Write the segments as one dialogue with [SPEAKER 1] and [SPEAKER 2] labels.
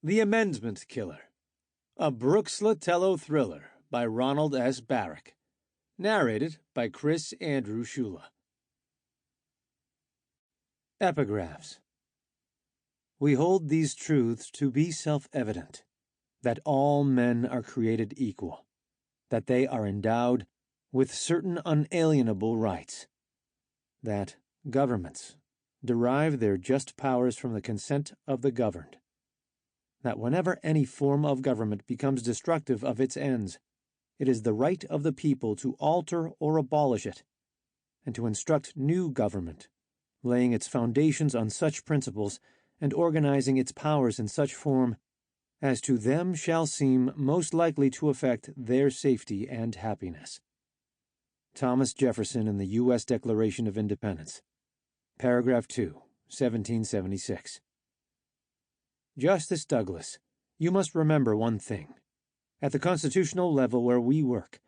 [SPEAKER 1] The Amendment Killer, a Brooks Lotello thriller by Ronald S. Barak, narrated by Chris Andrew Ciulla. Epigraphs. We hold these truths to be self-evident, that all men are created equal, that they are endowed with certain unalienable rights, that governments derive their just powers from the consent of the governed, that whenever any form of government becomes destructive of its ends, it is the right of the people to alter or abolish it, and to instruct new government, laying its foundations on such principles and organizing its powers in such form as to them shall seem most likely to affect their safety and happiness. Thomas Jefferson in the U.S. Declaration of Independence. Paragraph 2, 1776. Justice Douglas, you must remember one thing. At the constitutional level where we work,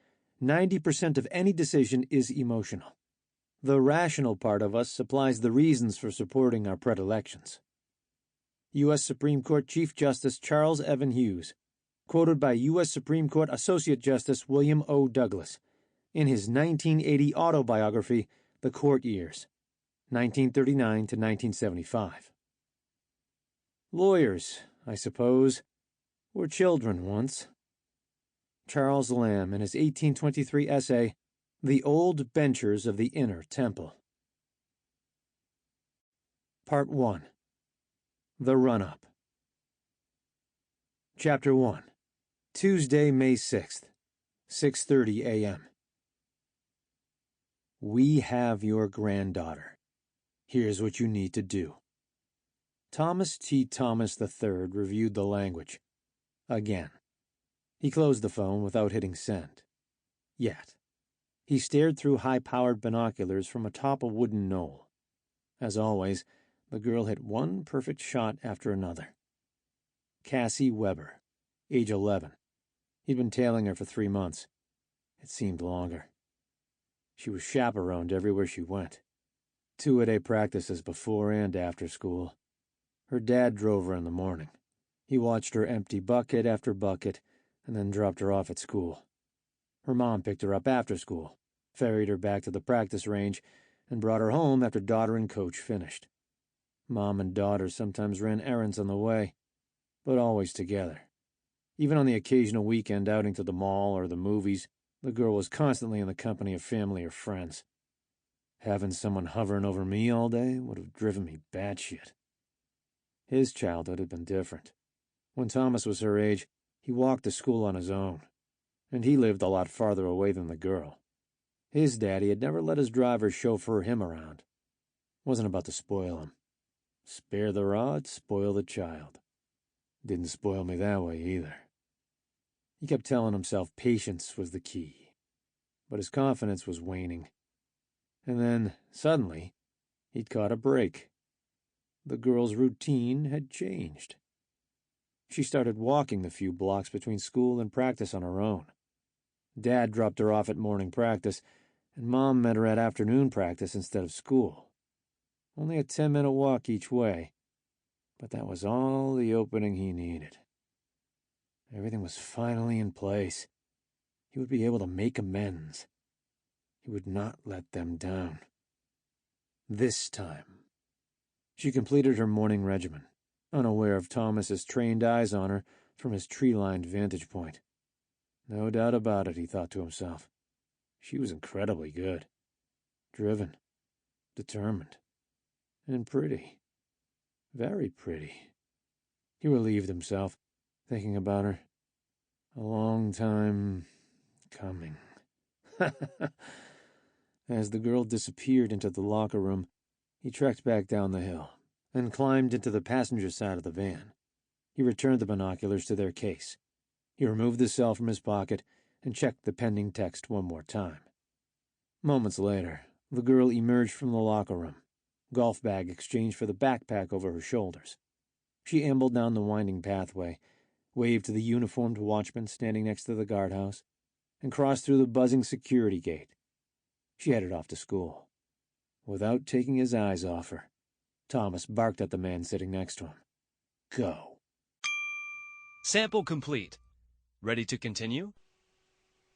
[SPEAKER 1] 90% of any decision is emotional. The rational part of us supplies the reasons for supporting our predilections. U.S. Supreme Court Chief Justice Charles Evan Hughes, quoted by U.S. Supreme Court Associate Justice William O. Douglas, in his 1980 autobiography, The Court Years, 1939 to 1975. Lawyers, I suppose, were children once. Charles Lamb in his 1823 essay, The Old Benchers of the Inner Temple. Part 1. The Run-Up. Chapter 1. Tuesday, May 6th, 6:30 a.m. We have your granddaughter. Here's what you need to do. Thomas T. Thomas III reviewed the language. Again. He closed the phone without hitting send. Yet. He stared through high-powered binoculars from atop a wooden knoll. As always, the girl hit one perfect shot after another. Cassie Weber, age 11. He'd been tailing her for 3 months. It seemed longer. She was chaperoned everywhere she went. 2-a-day practices before and after school. Her dad drove her in the morning. He watched her empty bucket after bucket and then dropped her off at school. Her mom picked her up after school, ferried her back to the practice range, and brought her home after daughter and coach finished. Mom and daughter sometimes ran errands on the way, but always together. Even on the occasional weekend outing to the mall or the movies, the girl was constantly in the company of family or friends. Having someone hovering over me all day would have driven me batshit. His childhood had been different. When Thomas was her age, he walked to school on his own, and he lived a lot farther away than the girl. His daddy had never let his driver chauffeur him around. Wasn't about to spoil him. Spare the rod, spoil the child. Didn't spoil me that way either. He kept telling himself patience was the key, but his confidence was waning. And then, suddenly, he'd caught a break. The girl's routine had changed. She started walking the few blocks between school and practice on her own. Dad dropped her off at morning practice, and Mom met her at afternoon practice instead of school. Only a 10-minute walk each way, but that was all the opening he needed. Everything was finally in place. He would be able to make amends. He would not let them down. This time. She completed her morning regimen, unaware of Thomas's trained eyes on her from his tree-lined vantage point. No doubt about it, he thought to himself. She was incredibly good. Driven. Determined. And pretty. Very pretty. He relieved himself, thinking about her. A long time coming. As the girl disappeared into the locker room, he trekked back down the hill and climbed into the passenger side of the van. He returned the binoculars to their case. He removed the cell from his pocket and checked the pending text one more time. Moments later, the girl emerged from the locker room, golf bag exchanged for the backpack over her shoulders. She ambled down the winding pathway, waved to the uniformed watchman standing next to the guardhouse, and crossed through the buzzing security gate. She headed off to school. Without taking his eyes off her, Thomas barked at the man sitting next to him. Go.
[SPEAKER 2] Sample complete. Ready to continue?